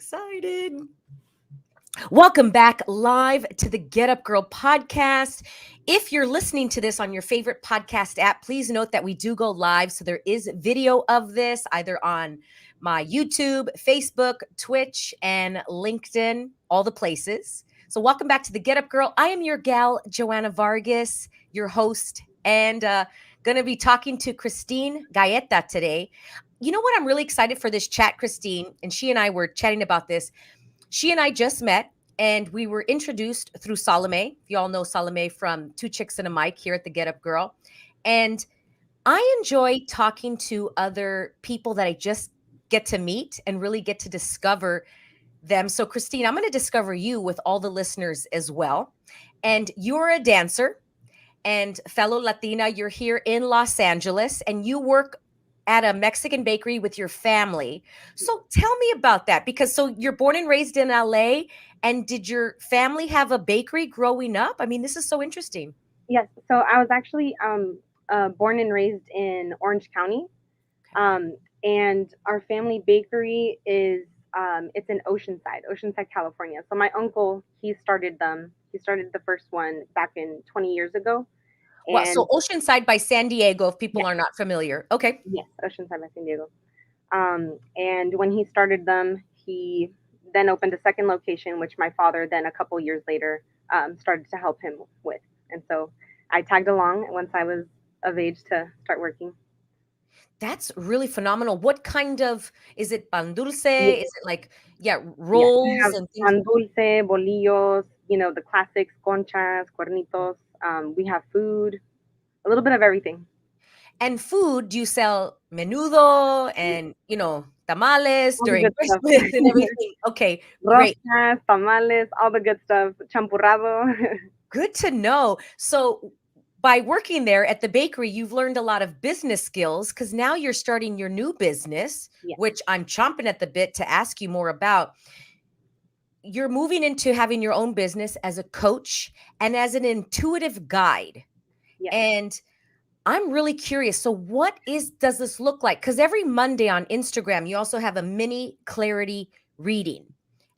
excited. Welcome back live to the Get Up Girl podcast. If you're listening to this on your favorite podcast app, please note that we do go live. So there is video of this either on my YouTube, Facebook, Twitch, and LinkedIn, all the places. So welcome back to the Get Up Girl. I am your gal, Joanna Vargas, your host, and going to be talking to Christine Gaeta today. You know what? I'm really excited for this chat, Christine, and she and I were chatting about this. She and I just met and we were introduced through Salome. You all know Salome from Two Chicks and a Mic here at the Get Up Girl. And I enjoy talking to other people that I just get to meet and really get to discover them. So, Christine, I'm going to discover you with all the listeners as well. And you're a dancer and fellow Latina. You're here in Los Angeles and you work at a Mexican bakery with your family. So tell me about that because so you're born and raised in LA, and did your family have a bakery growing up? I mean, this is so interesting. Yes. So I was actually born and raised in Orange County, and our family bakery is it's in Oceanside, California. So my uncle he started them. He started the first one back in 20 years ago. Well, And so Oceanside by San Diego, if people yes, are not familiar. Okay. yes, Oceanside by San Diego. And when he started them, he then opened a second location, which my father then a couple years later started to help him with. And so I tagged along once I was of age to start working. That's really phenomenal. What kind of is it pan dulce? Yes, Is it like yes. We rolls have and things? pan dulce, bolillos, the classics, conchas, cuernitos. We have food, a little bit of everything. And food, do you sell menudo and, tamales All the during good stuff. Christmas and everything? Okay, great. Roscas, tamales, all the good stuff. Champurrado. Good to know. So, by working there at the bakery, you've learned a lot of business skills because now you're starting your new business, Yes, which I'm chomping at the bit to ask you more about. You're moving into having your own business as a coach and as an intuitive guide. yes, And I'm really curious. So, does this look like? Because every Monday on Instagram, you also have a mini clarity reading,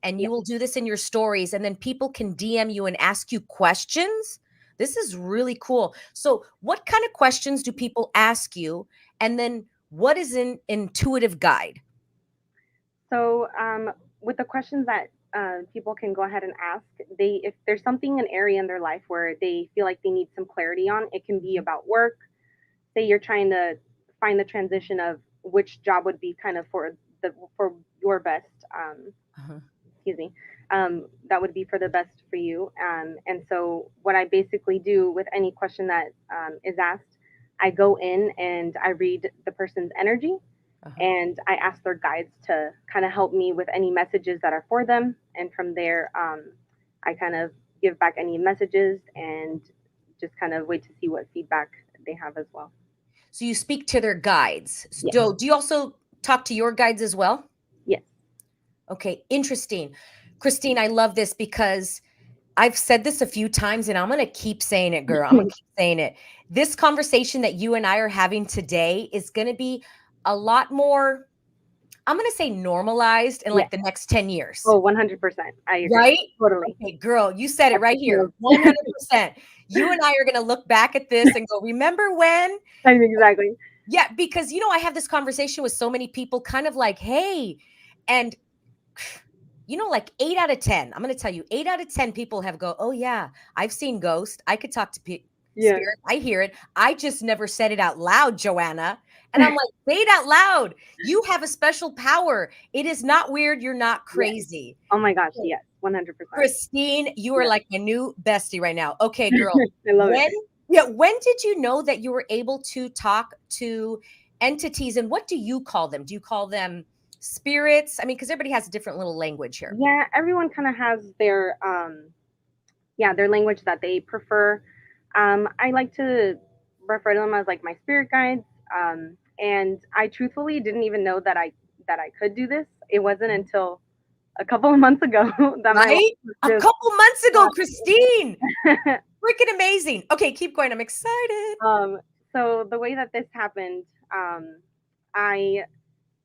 and you yes. will do this in your stories, and then people can DM you and ask you questions. This is really cool. So, what kind of questions do people ask you? And then, what is an intuitive guide? So, with the questions that people can go ahead and ask, if there's something, an area in their life where they feel like they need some clarity on, it can be about work. Say you're trying to find the transition of which job would be kind of for your best. Uh-huh. Excuse me. That would be for the best for you. And so, what I basically do with any question that is asked, I go in and I read the person's energy Uh-huh. and I ask their guides to kind of help me with any messages that are for them. And from there, I kind of give back any messages and just kind of wait to see what feedback they have as well. So, you speak to their guides. Yes, Do you also talk to your guides as well? yes, Okay, interesting. Christine, I love this because I've said this a few times and I'm going to keep saying it, girl. I'm going to keep saying it. This conversation that you and I are having today is going to be a lot more, I'm going to say normalized in yes. like the next 10 years, Oh, 100%. I agree. right? Totally. Okay, girl, you said it That's right true. here. 100%. You and I are going to look back at this and go, remember when? Exactly. Yeah, because, I have this conversation with so many people kind of like, hey, and like 8 out of 10, I'm going to tell you, 8 out of 10 people have go, oh, yeah, I've seen ghosts. I could talk to Yeah. spirit. I hear it. I just never said it out loud, Joanna. And I'm like, say it out loud. You have a special power. It is not weird. You're not Yes. crazy. Oh my gosh. Okay, Yes. 100%. Christine, you are Yeah. like my new bestie right now. Okay, girl. I love it. When did you know that you were able to talk to entities, and what do you call them? Do you call them spirits? I mean, because everybody has a different little language here. Yeah. Everyone kind of has their, yeah, their language that they prefer. I like to refer to them as like my spirit guides. And I truthfully didn't even know that I could do this. It wasn't until a couple of months ago that my life Right? was A just couple months ago, Christine. Freaking amazing. Okay, keep going. I'm excited. um, so the way that this happened, I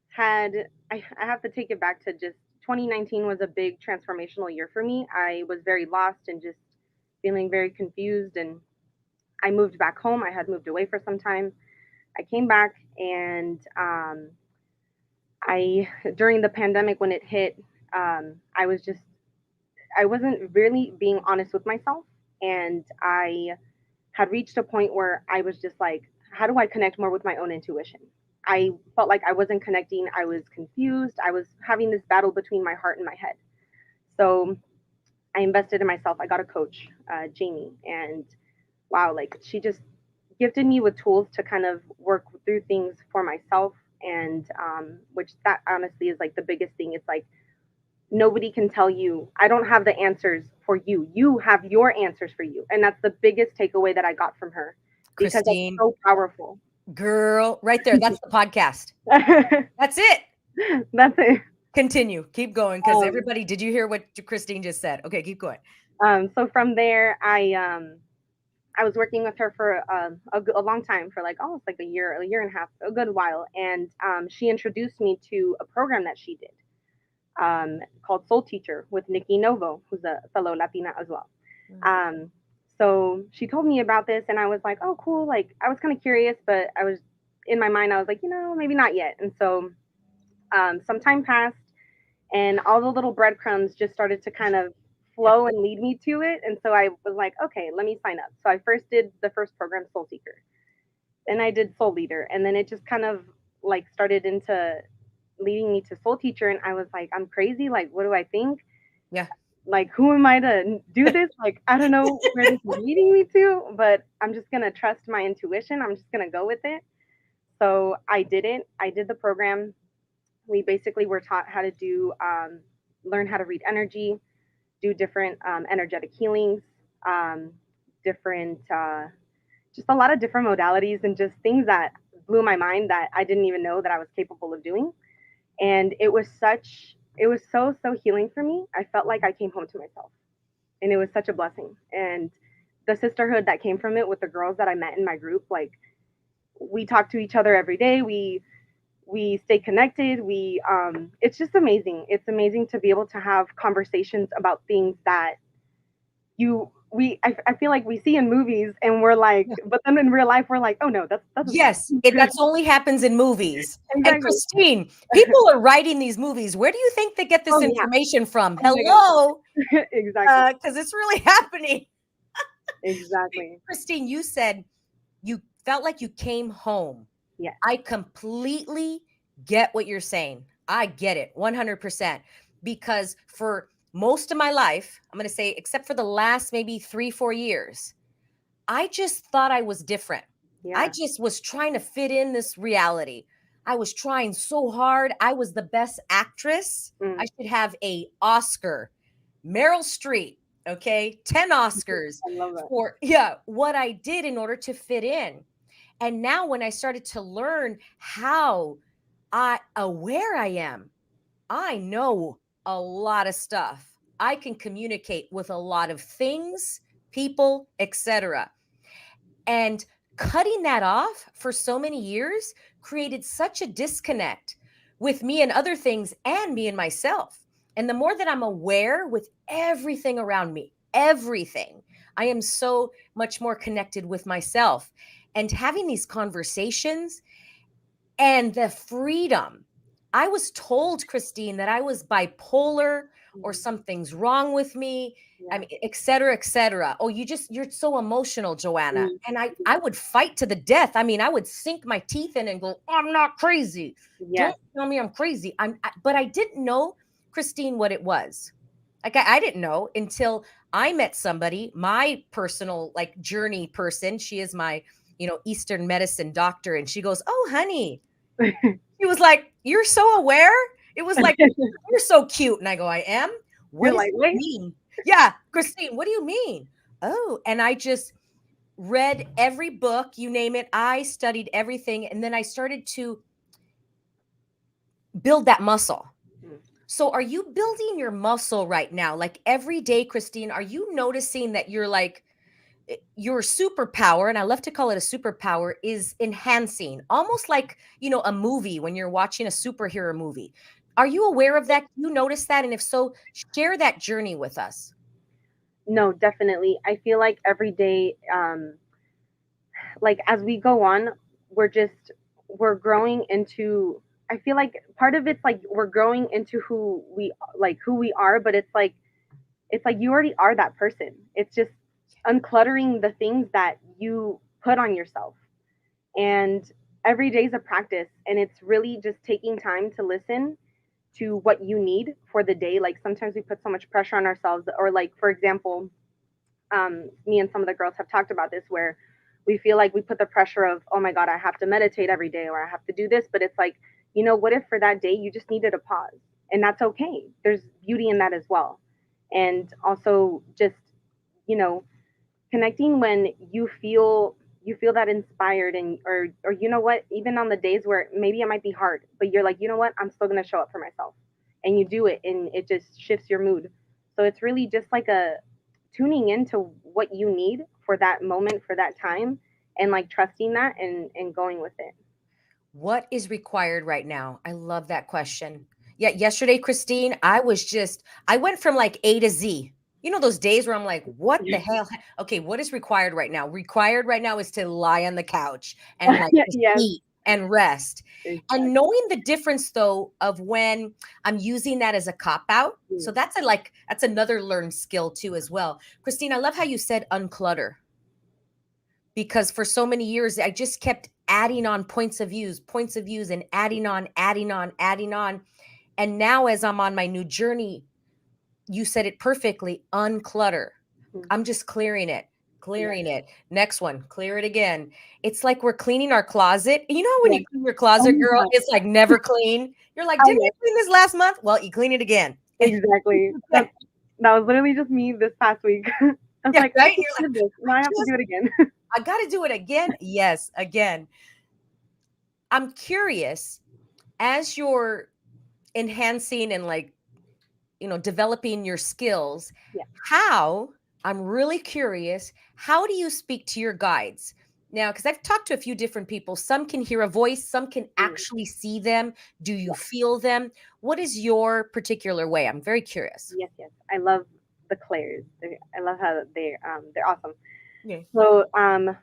had I have to take it back to just 2019 was a big transformational year for me. I was very lost and just feeling very confused. And I moved back home. I had moved away for some time. I came back and I, during the pandemic when it hit, I was just, I wasn't really being honest with myself. And I had reached a point where I was just like, how do I connect more with my own intuition? I felt like I wasn't connecting. I was confused. I was having this battle between my heart and my head. So I invested in myself. I got a coach, Jamie, and wow, like she just gifted me with tools to kind of work through things for myself. And which that honestly is like the biggest thing. It's like nobody can tell you, I don't have the answers for you. You have your answers for you. And that's the biggest takeaway that I got from her because it's Christine, so powerful. girl, right there. That's the podcast. That's it. That's it. Continue. Keep going. Because Um, everybody, did you hear what Christine just said? Okay, keep going. so from there, I was working with her for a long time, for like almost like a year and a half, a good while. And she introduced me to a program that she did called Soul Teacher with Nikki Novo, who's a fellow Latina as well. Um, so she told me about this, and I was like, oh, cool. Like, I was kind of curious, but I was in my mind, I was like, maybe not yet. And so some time passed, and all the little breadcrumbs just started to kind of flow and lead me to it. And so I was like, okay, let me sign up. So I first did the first program, Soul Seeker. Then I did Soul Leader, and then it just kind of like started into leading me to Soul Teacher. And I was like, I'm crazy. Like, what do I think? Yeah. Like, who am I to do this? Like, I don't know where this is leading me to, but I'm just gonna trust my intuition. I'm just gonna go with it. So I did it. I did the program. We basically were taught how to do learn how to read energy, do different energetic healings, um, different just a lot of different modalities, and just things that blew my mind that I didn't even know that I was capable of doing. And it was so healing for me. I felt like I came home to myself, and it was such a blessing. And the sisterhood that came from it with the girls that I met in my group, like we talk to each other every day. We stay connected. We it's just amazing. It's amazing to be able to have conversations about things that I feel like we see in movies, and we're like, Yeah. but then in real life we're like, oh no, that's Yes, that's only happens in movies. And exactly. Christine, people are writing these movies. Where do you think they get this Oh yeah. information from? Oh my God. Hello, Exactly. because it's really happening. Exactly. Christine, you said you felt like you came home. Yes. I completely get what you're saying. I get it 100%. Because for most of my life, I'm going to say, except for the last maybe 3-4 years, I just thought I was different. I Yeah. just was trying to fit in this reality. I was trying so hard. I was the best actress. I Mm. should have a Oscar. Meryl Streep, okay? 10 Oscars I love that. for what I did in order to fit in. And now when I started to learn how aware I am, I know a lot of stuff. I can communicate with a lot of things, people, etc. And cutting that off for so many years created such a disconnect with me and other things and me and myself. And the more that I'm aware with everything around me, everything, I am so much more connected with myself. And having these conversations and the freedom. I was told, Christine, that I was bipolar or Mm. something's wrong with me. I Yeah. mean, et cetera, et cetera. Oh, you're so emotional, Joanna. Mm. And I would fight to the death. I mean, I would sink my teeth in and go, I'm not crazy. Don't Yes. tell me I'm crazy. But I didn't know, Christine, what it was. Like I didn't know until I met somebody, my personal like journey person. She is my, Eastern medicine doctor. And she goes, oh, honey, he was like, "You're so aware." It was like, "You're so cute." And I go, "I am? What You're does like, that wait. mean?" Yeah, Christine, what do you mean? Oh, and I just read every book, you name it. I studied everything. And then I started to build that muscle. Mm. So are you building your muscle right now? Like every day, Christine, are you noticing that you're like, your superpower, and I love to call it a superpower, is enhancing, almost like, a movie when you're watching a superhero movie. Are you aware of that? Do you notice that? And if so, share that journey with us. No, definitely. I feel like every day, like as we go on, we're just we're growing into. I feel like part of it's like we're growing into who we are, but it's like you already are that person. It's just uncluttering the things that you put on yourself. And every day is a practice, and it's really just taking time to listen to what you need for the day. Like sometimes we put so much pressure on ourselves, or like for example, me and some of the girls have talked about this where we feel like we put the pressure of, oh my God, I have to meditate every day or I have to do this. But it's like, what if for that day you just needed a pause? And that's okay. There's beauty in that as well. And also just, you know, connecting when you feel that inspired, and or what, even on the days where maybe it might be hard, but you're like, what, I'm still going to show up for myself, and you do it, and it just shifts your mood. So it's really just like a tuning into what you need for that moment, for that time, and like trusting that and going with it. What is required right now? I love that question. Yeah, yesterday, Christine, I went from like A to Z. You know, those days where I'm like, what the hell? Okay, what is required right now? Required right now is to lie on the couch and like just Yes, eat and rest. And exactly. knowing the difference though of when I'm using that as a cop out. So that's another learned skill too as well. Christine, I love how you said unclutter, because for so many years I just kept adding on points of views, and adding on, adding on, adding on. And now, as I'm on my new journey, you said it perfectly, unclutter. Mhm. I'm just clearing it, Yeah, clearing it. Next one, clear it again. It's like we're cleaning our closet. You know how when yeah. you clean your Oh closet, my girl, God. it's like never clean. You're like, Oh didn't I yes, clean this last month? Well, you clean it again. exactly. That was literally just me this past week. I was Yeah, like, I right? just You're like, did this. Now I have to do it again. I got to do it again. Yes, again. I'm curious, as you're enhancing and like, developing your skills, Yeah. how, I'm really curious, how do you speak to your guides? Now, because I've talked to a few different people, some can hear a voice, some can Mm, actually see them. Do you yeah. feel them? What is your particular way? I'm very curious. Yes, yes. I love the Clairs. I love how they're awesome. Yeah. So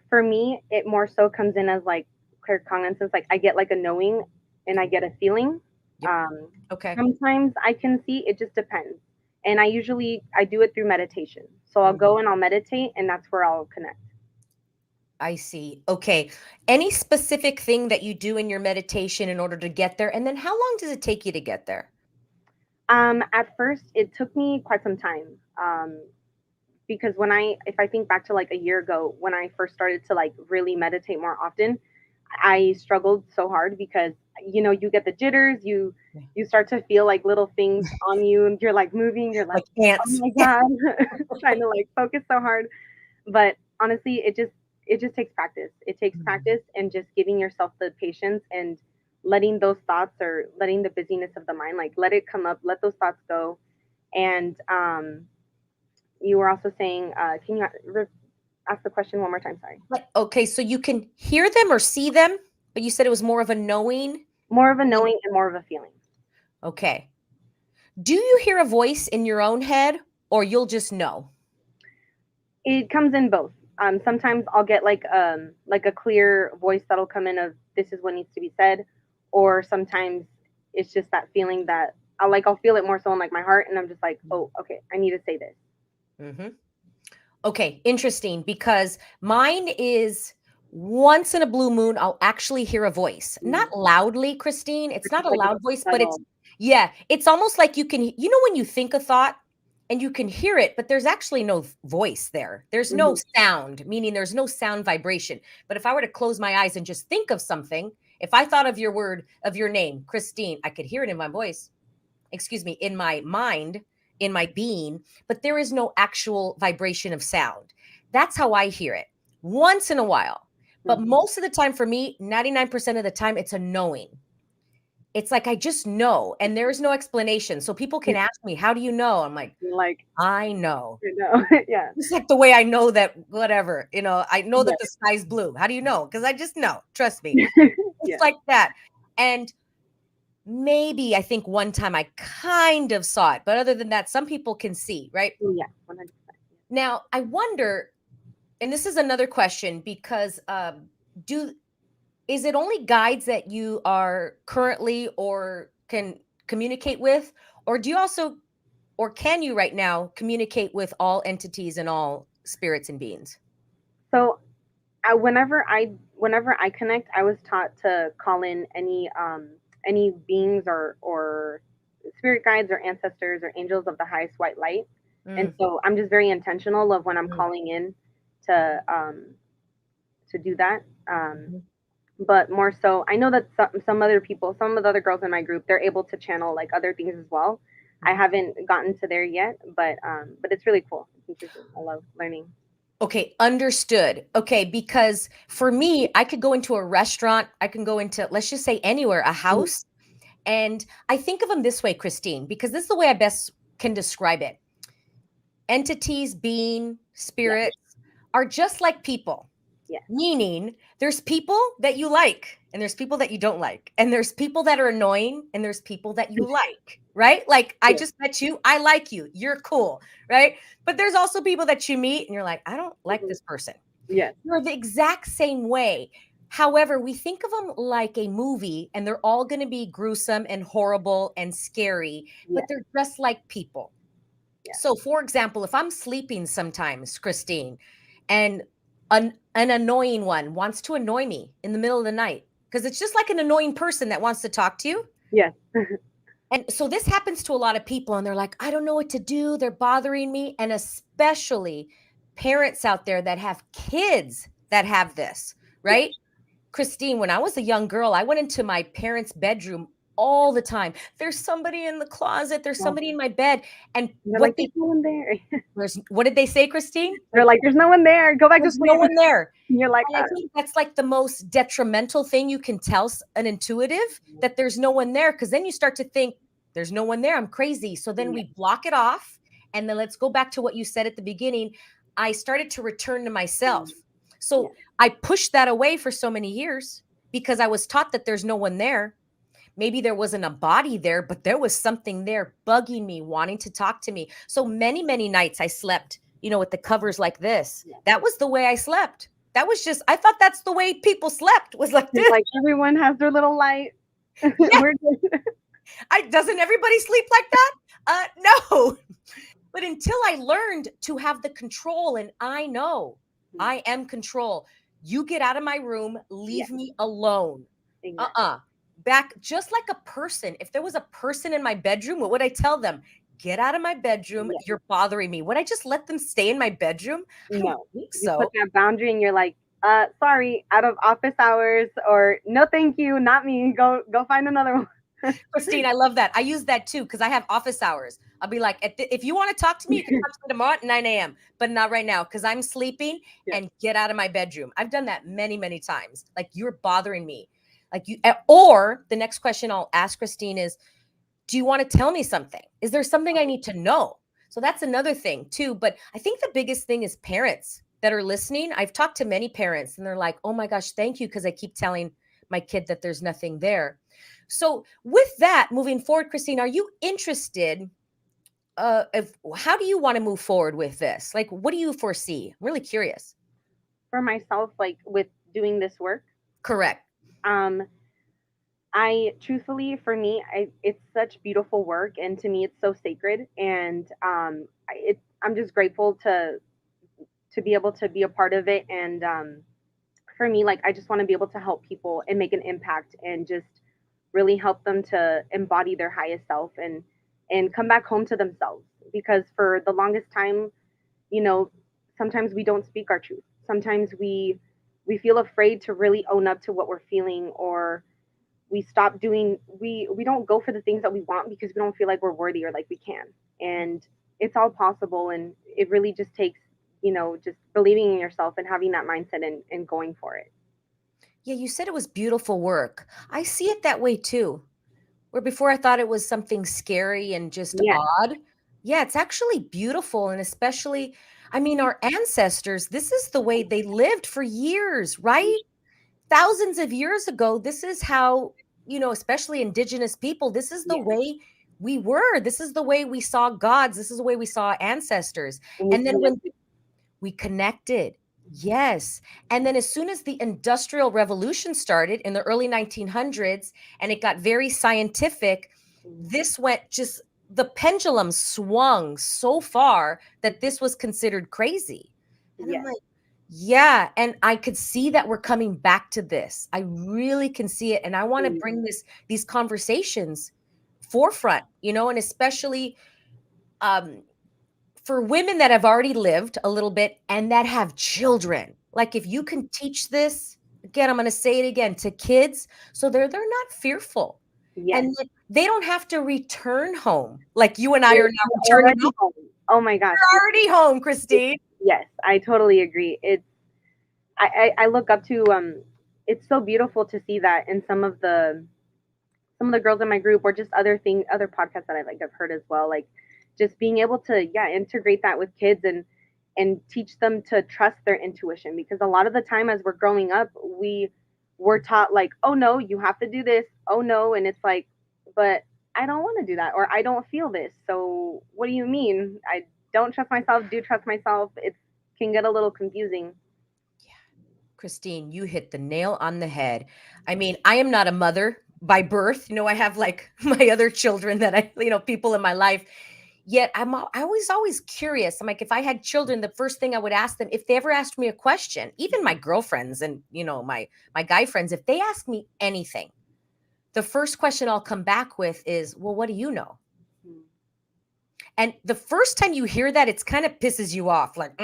for me, it more so comes in as like claircognizance. Like I get like a knowing, and I get a feeling. Yep. Um, Okay. Sometimes I can see. It just depends. And I do it through meditation. So I'll Mhm. go and I'll meditate, and that's where I'll connect. I see. Okay. Any specific thing that you do in your meditation in order to get there? And then how long does it take you to get there? At first, it took me quite some time. Because if I think back to like a year ago when I first started to like really meditate more often, I struggled so hard because you get the jitters, Yeah. you start to feel like little things on you, and you're like moving, you're Like like, oh ants. my God, trying to like focus so hard. But honestly, it just takes practice. It takes Mhm. practice, and just giving yourself the patience and letting those thoughts, or letting the busyness of the mind, like let it come up, let those thoughts go. And you were also saying, can you ask the question one more time? Sorry. Like, okay, so you can hear them or see them, but you said it was more of a knowing. More of a And then, knowing and more of a feeling. okay. Do you hear a voice in your own head, or you'll just know? It comes in both. Sometimes I'll get like a clear voice that'll come in of this is what needs to be said, or sometimes it's just that feeling that I'll feel it more so in like my heart, and I'm just like, oh, okay, I need to say this. Hmm. Okay, interesting, because mine is once in a blue moon, I'll actually hear a voice. Mm. Not loudly, Christine. It's It's not just a like loud voice, a but subtle. yeah, it's almost like when you think a thought and you can hear it, but there's actually no voice there. There's no Hmm. sound, meaning there's no sound vibration. But if I were to close my eyes and just think of something, if I thought of your word, of your name, Christine, I could hear it in my voice, excuse me, in my mind, in my being, but there is no actual vibration of sound. That's how I hear it once in a while. But Hmm. most of the time for me, 99% of the time, it's a knowing. It's like I just know, and there is no explanation. So people can ask me, how do you know? I'm like, Like, I know. yeah, Just like the way I know that whatever, I know yeah, that the sky's blue. How do you know? Because I just know. Trust me. It's yeah. like that. And maybe I think one time I kind of saw it, but other than that, some people can see, right? Oh, yeah, 100%. Now, I wonder, and this is another question because do is it only guides that you are currently or can communicate with, or do you also, or can you right now communicate with all entities and all spirits and beings? So whenever I connect, I was taught to call in any beings or spirit guides or ancestors or angels of the highest white light. And Mm, so I'm just very intentional of when I'm mm, calling in to do that. mhm. But more so, I know that some other people, some of the other girls in my group, they're able to channel like other things as well. I Mhm. haven't gotten to there yet, but it's really cool. It's interesting. I love learning. Okay, understood. Okay, because for me, I could go into a restaurant, I can go into, let's just say anywhere, a Mhm. house. And I think of them this way, Christine, because this is the way I best can describe it. Entities, being, Yeah, spirits are just like people, yeah, meaning there's people that you like and there's people that you don't like. And there's people that are annoying and there's people that you like, right? Like I yeah, just met you, I like you, you're cool, right? But there's also people that you meet and you're like, I don't like mhm, this person. yes, You're the exact same way. However, we think of them like a movie and they're all going to be gruesome and horrible and scary, but yeah, they're just like people. yeah, So, for example, if I'm sleeping sometimes, Christine, and an annoying one wants to annoy me in the middle of the night, because it's just like an annoying person that wants to talk to you. yes, And so this happens to a lot of people, and they're like, I don't know what to do. They're bothering me. And especially parents out there that have kids that have this, yes. right? Christine, when I was a young girl, I went into my parents' bedroom all the time. There's somebody in the closet, there's Wow. somebody in my bed. And They're like, there's no one there. what did they say, Christine? They're like, there's no one there. Go back to There's no sleep. one there. And you're like, And I think that's like the most detrimental thing you can tell an intuitive, that there's no one there. Cause then you start to think, there's no one there. I'm crazy. So then yeah, we block it off. And then let's go back to what you said at the beginning. I started to return to myself. yeah, So I pushed that away for so many years because I was taught that there's no one there. Maybe there wasn't a body there, but there was something there bugging me, wanting to talk to me. So many, many nights I slept, with the covers like this. yeah. That was the way I slept. That was just, I thought that's the way people slept, was like You're this. like, everyone has their little light. Yeah. We're good. Doesn't everybody sleep like that? No. But until I learned to have the control, and I know I am control, you get out of my room, Yeah, leave me alone. exactly. Uh-uh. Back just like a person. If there was a person in my bedroom, what would I tell them? Get out of my bedroom. Yeah, You're bothering me. Would I just let them stay in my bedroom? I don't no. think You put so. that boundary and you're like, sorry, out of office hours, or no, thank you, not me. Go find another one. Christine, I love that. I use that too because I have office hours. I'll be like, if you want to talk to me, you can talk to me tomorrow at 9 a.m., but not right now because I'm sleeping, Yeah. and get out of my bedroom. I've done that many, many times. Like, you're bothering me. Like, or the next question I'll ask Christine is, do you want to tell me something? Is there something I need to know? So that's another thing too. But I think the biggest thing is parents that are listening. I've talked to many parents and they're like, oh my gosh, thank you. Because I keep telling my kid that there's nothing there. So with that, moving forward, Christine, are you interested? How do you want to move forward with this? Like, what do you foresee? I'm really curious. For myself, like with doing this work, Correct. um, I truthfully, for me, it's such beautiful work, and to me, it's so sacred, and I'm just grateful to be able to be a part of it, and for me, like I just want to be able to help people and make an impact, and just really help them to embody their highest self and come back home to themselves, because for the longest time, you know, sometimes we don't speak our truth. Sometimes we feel afraid to really own up to what we're feeling, or we stop doing we don't go for the things that we want because we don't feel like we're worthy or like we can. And it's all possible, and it really just takes, just believing in yourself and having that mindset and going for it. Yeah, you said it was beautiful work. I see it that way too. Where before I thought it was something scary and just Yeah, odd. Yeah, it's actually beautiful. And especially, I mean, our ancestors, this is the way they lived for years, right? Thousands of years ago, this is how. especially indigenous people, this is the Yeah. way we were. This is the way we saw gods. This is the way we saw ancestors. And we And then when connected. we connected, yes. And then as soon as the Industrial Revolution started in the early 1900s and it got very scientific, Mhm. this went just the pendulum swung so far that this was considered crazy. And I'm Yes. like, yeah, and I could see that we're coming back to this. I really can see it, and I want to Mm. bring these conversations forefront, and especially um for women that have already lived a little bit and that have children. Like if you can teach this, again, I'm going to say it again, to kids, so they're not fearful. Yes. And that they don't have to return home like you and I are now We're returning home. already home. Oh my gosh. We're already home, Christine. Yes, I totally agree. I look up to it's so beautiful to see that in some of the girls in my group, or just other podcasts that I've heard as well, like just being able to, yeah, integrate that with kids and teach them to trust their intuition, because a lot of the time as we're growing up, we're taught like, oh no, you have to do this, oh no, and it's like, but I don't want to do that, or I don't feel this, so what do you mean I don't trust myself, do trust myself? It can get a little confusing. Christine, you hit the nail on the head. I mean, I am not a mother by birth. I have like my other children that people in my life. Yet I was always curious. I'm like, if I had children, the first thing I would ask them, if they ever asked me a question, even my girlfriends and my guy friends, if they ask me anything, the first question I'll come back with is, well, what do you know? Hmm. And the first time you hear that, it's kind of pisses you off. Like,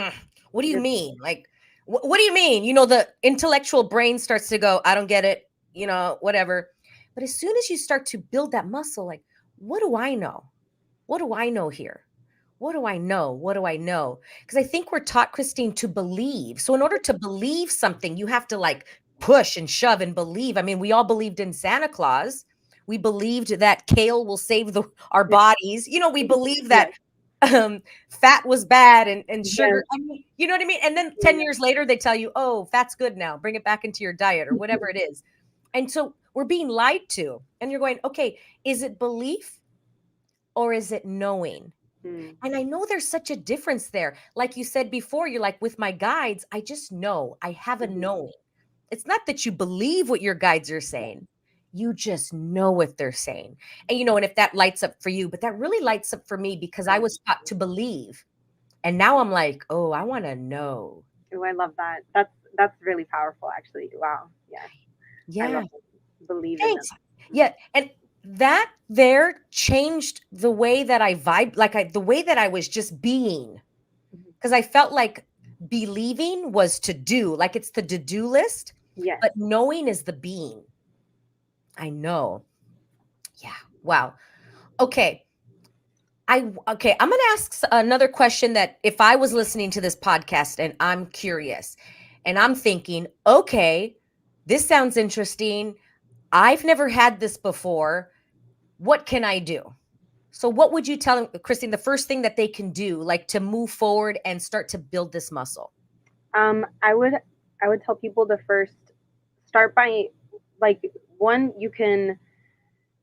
what do you Just mean? Like, what do you mean? The intellectual brain starts to go, I don't get it, whatever. But as soon as you start to build that muscle, like, what do I know? What do I know here? What do I know? What do I know? Because I think we're taught, Christine, to believe. So in order to believe something, you have to like push and shove and believe. I mean, we all believed in Santa Claus. We believed that kale will save our bodies. We believe that yes, fat was bad and yes, sugar. I mean, you know what I mean? And then 10 yes. years later, they tell you, oh, fat's good now. Bring it back into your diet or whatever it is. And so we're being lied to. And you're going, okay, is it belief or is it knowing? Hmm. And I know there's such a difference there. Like you said before, you're like, with my guides, I just know. I have a Mhm. knowing. It's not that you believe what your guides are saying. You just know what they're saying. And if that lights up for you, but that really lights up for me because I was taught to believe. And now I'm like, oh, I want to know. Oh, I love that. That's really powerful, actually. Wow. Yes, I Yeah. love it. Believe in them. Thanks. Yeah. And that there changed the way that I vibe, like the way that I was just being. Mhm. Because I felt like believing was to do, like it's the to-do list, Yes. but knowing is the being. I know. Yeah. Wow. Okay. Okay, I'm going to ask another question that if I was listening to this podcast and I'm curious and I'm thinking, okay, this sounds interesting. I've never had this before. What can I do? So what would you tell them, Christine, the first thing that they can do, like to move forward and start to build this muscle? I would tell people to first start by, like, one, you can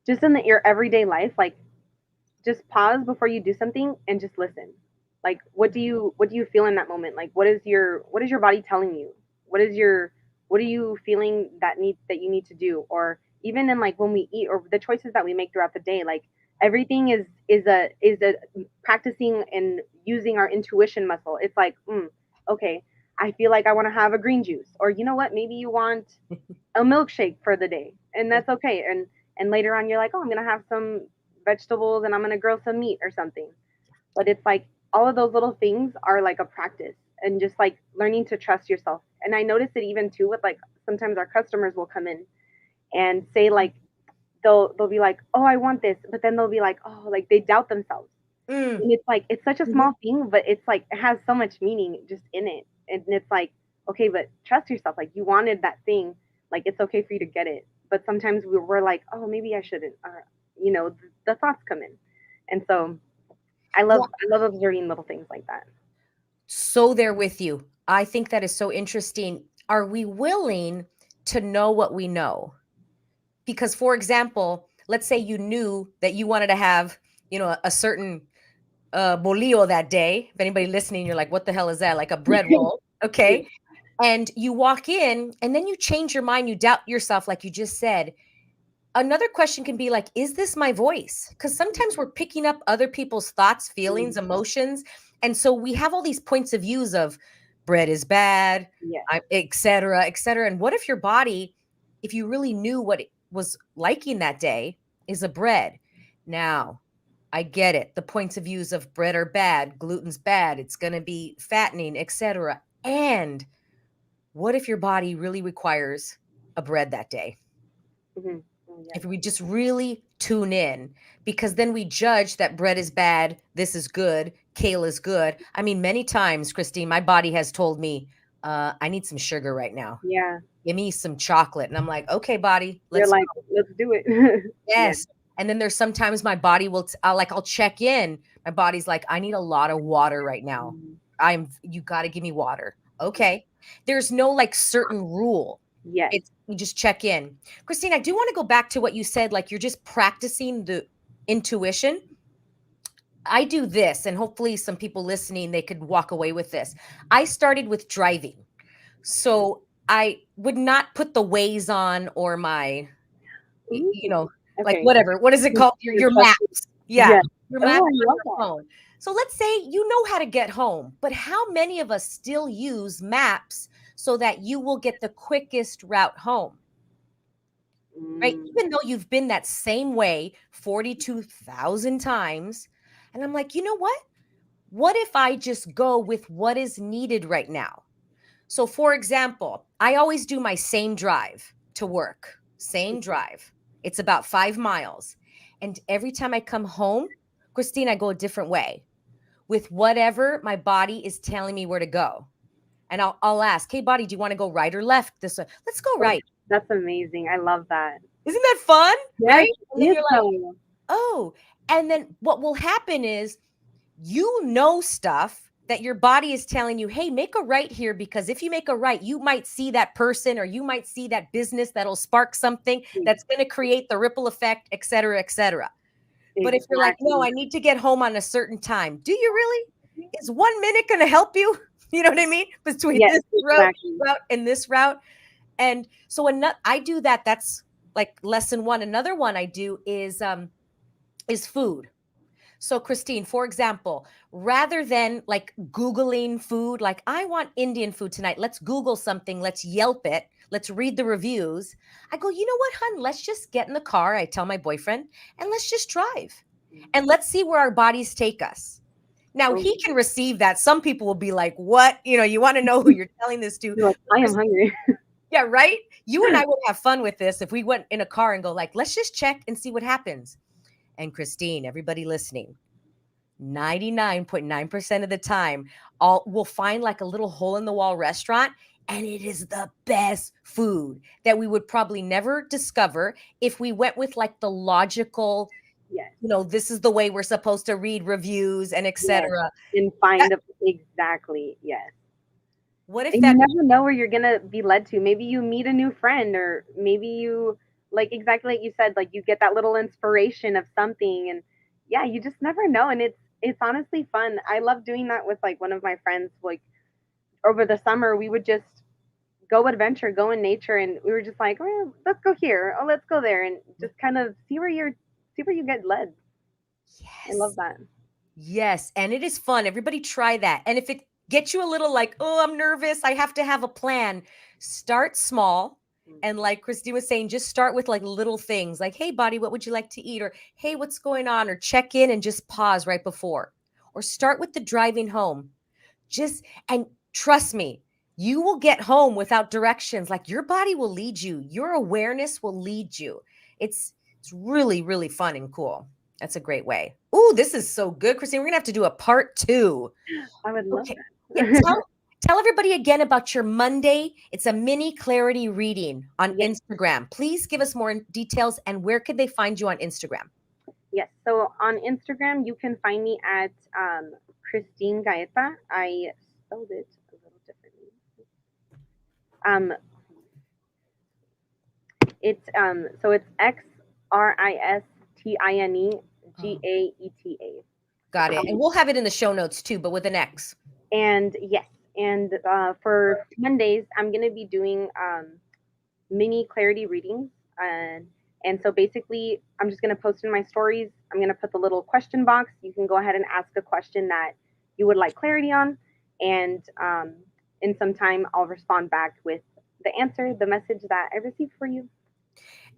just in your everyday life, like, just pause before you do something and just listen. Like, what do you feel in that moment? Like, what is your body telling you? What are you feeling that you need to do? Or even in, like, when we eat, or the choices that we make throughout the day, like, everything is a practicing and using our intuition muscle. It's like, okay, I feel like I want to have a green juice, or you know what, maybe you want a milkshake for the day, and that's okay. And later on, you're like, oh, I'm gonna have some vegetables and I'm gonna grill some meat or something. But it's like all of those little things are like a practice, and just like learning to trust yourself. And I notice it even too with, like, sometimes our customers will come in and say, like, they'll be like, oh, I want this, but then they'll be like, oh, like they doubt themselves. Mm, And it's like it's such a mhm. small thing, but it's like it has so much meaning just in it. And it's like, okay, but trust yourself. Like, you wanted that thing. Like, it's okay for you to get it. But sometimes we're like, oh, maybe I shouldn't. Or, the thoughts come in. And so Yeah. I love observing little things like that. So there with you. I think that is so interesting. Are we willing to know what we know? Because, for example, let's say you knew that you wanted to have, a certain bolillo that day. If anybody listening, you're like, what the hell is that? Like a bread roll. Okay. And you walk in and then you change your mind. You doubt yourself, like you just said. Another question can be like, is this my voice? Because sometimes we're picking up other people's thoughts, feelings, emotions. And so we have all these points of views of bread is bad, Yes. et cetera, et cetera. And what if your body, if you really knew what it was liking that day, is a bread? Now, I get it. The points of views of bread are bad, gluten's bad, it's going to be fattening, et cetera. And what if your body really requires a bread that day? Mhm. Oh, yes. If we just really tune in, because then we judge that bread is bad, this is good, kale is good. I mean, many times, Christine, my body has told me, I need some sugar right now. Yeah. Give me some chocolate. And I'm like, okay, body, You're let's like, go. let's do it. Yes. Yes. And then there's sometimes my body will, I'll check in. My body's like, I need a lot of water right now. Mhm. You got to give me water. Okay. There's no like certain rule. Yes. It's you just check in. Christine, I do want to go back to what you said, like you're just practicing the intuition. I do this, and hopefully some people listening, they could walk away with this. I started with driving. So I would not put the Waze on or my, Ooh. like Okay. whatever. What is it called? Your maps. Yeah. Yes. Your Oh, maps I on love your that. phone. So let's say you know how to get home, but how many of us still use maps so that you will get the quickest route home? Right? Mm. Even though you've been that same way 42,000 times. And I'm like, you know what? What if I just go with what is needed right now? So, for example, I always do my same drive to work, same drive. It's about 5 miles. And every time I come home, Christine, I go a different way with whatever my body is telling me where to go. And I'll ask, hey, body, do you want to go right or left? This way? Let's go Oh, right. that's amazing. I love that. Isn't that fun? Yes, Right? it And then is you're like, so. oh, and then what will happen is you know stuff that your body is telling you, hey, make a right here, because if you make a right, you might see that person or you might see that business that'll spark something that's going to create the ripple effect, et cetera, et cetera. But if you're like, no, Exactly. I need to get home on a certain time, do you really? Is 1 minute going to help you? You know what I mean? Between Yes, this exactly. route and this route. And so I do that. That's like lesson one. Another one I do is food. So, Christine, for example, rather than like Googling food, like I want Indian food tonight, let's Google something, let's Yelp it, let's read the reviews. I go, you know what, hun, let's just get in the car. I tell my boyfriend, and let's just drive and let's see where our bodies take us. Now, Oh, he can receive that. Some people will be like, what? You want to know who you're telling this to. you're like, I am hungry. Yeah, right? You and I would have fun with this if we went in a car and go like, let's just check and see what happens. And Christine, everybody listening, 99.9% of the time, all we'll find like a little hole in the wall restaurant, and it is the best food that we would probably never discover if we went with like the logical, Yes, this is the way we're supposed to read reviews and yes. etc. And find a, exactly, yes. What if And you that never know where you're gonna be led to. Maybe you meet a new friend, or maybe you, like exactly like you said, like you get that little inspiration of something, and yeah, you just never know. And it's honestly fun. I love doing that with like one of my friends. Like over the summer, we would just go adventure, go in nature, and we were just like, oh, let's go here, oh, let's go there, and just kind of see where you get led. I love yes. that. Yes, and it is fun. Everybody try that. And if it gets you a little like, oh, I'm nervous, I have to have a plan, start small. And like Christine was saying, just start with like little things like, hey, buddy, what would you like to eat? Or hey, what's going on? Or check in and just pause right before. Or start with the driving home. And trust me, you will get home without directions. Like your body will lead you, your awareness will lead you. It's really, really fun and cool. That's a great way. Ooh, this is so good, Christine. We're gonna have to do a part two. I would love Okay. Yeah, that. tell everybody again about your Monday. It's a mini clarity reading on Yes. Instagram. Please give us more details, and where could they find you on Instagram? Yes. So on Instagram, you can find me at Christine Gaeta. I spelled it a little differently. Um, It's so it's XRISTINEGAETA. Got it. And we'll have it in the show notes too, but with an X. And yes, and for Mondays, I'm gonna be doing mini clarity readings, and so basically, I'm just gonna post in my stories. I'm gonna put the little question box. You can go ahead and ask a question that you would like clarity on, and in some time, I'll respond back with the answer, the message that I received for you.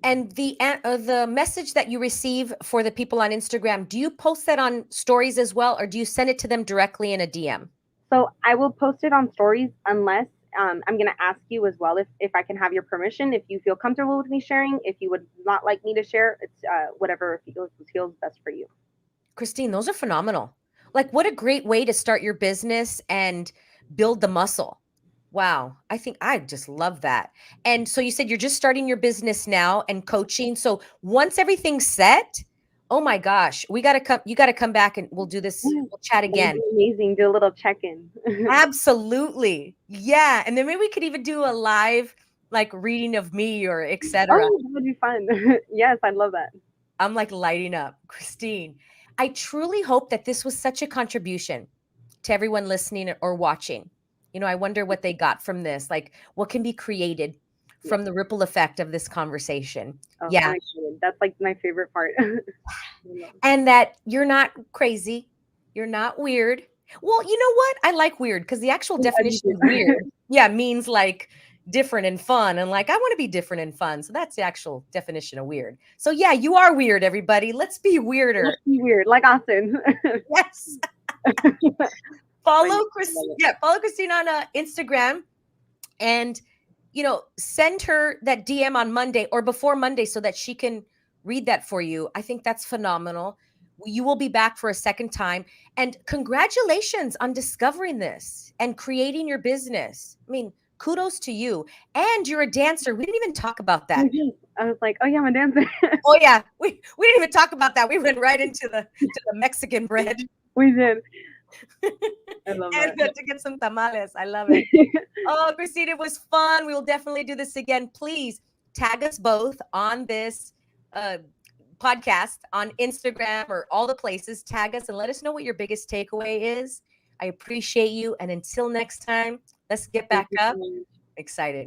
And the message that you receive for the people on Instagram, do you post that on stories as well, or do you send it to them directly in a DM? So I will post it on stories unless I'm going to ask you as well if I can have your permission, if you feel comfortable with me sharing. If you would not like me to share, it's whatever feels best for you. Christine, those are phenomenal. Like, what a great way to start your business and build the muscle. Wow. I think I just love that. And so you said you're just starting your business now and coaching. So once everything's set, oh my gosh, you got to come back and we'll do this. We'll chat again. Amazing. Do a little check-in. Absolutely. Yeah. And then maybe we could even do a live like reading of me or etc. Oh, that would be fun. Yes, I love that. I'm like lighting up. Christine, I truly hope that this was such a contribution to everyone listening or watching. You know, I wonder what they got from this, like what can be created from the ripple effect of this conversation. Oh, Yeah. that's like my favorite part. And that you're not crazy. You're not weird. Well, you know what? I like weird because the actual definition of weird, yeah, means like different and fun. And like, I want to be different and fun. So that's the actual definition of weird. So yeah, you are weird, everybody. Let's be weirder. Let's be weird, like Austin. Yes. Follow Christine on Instagram, and send her that DM on Monday or before Monday so that she can read that for you. I think that's phenomenal. You will be back for a second time, and congratulations on discovering this and creating your business. I mean, kudos to you. And you're a dancer. We didn't even talk about that. I was like, oh yeah, I'm a dancer. Oh yeah, we didn't even talk about that. We went right into the Mexican bread. We did. I love and that. to get some tamales. I love it. Oh, Christine, it was fun. We will definitely do this again. Please tag us both on this podcast on Instagram or all the places. Tag us and let us know what your biggest takeaway is. I appreciate you. And until next time, let's get back up. Excited.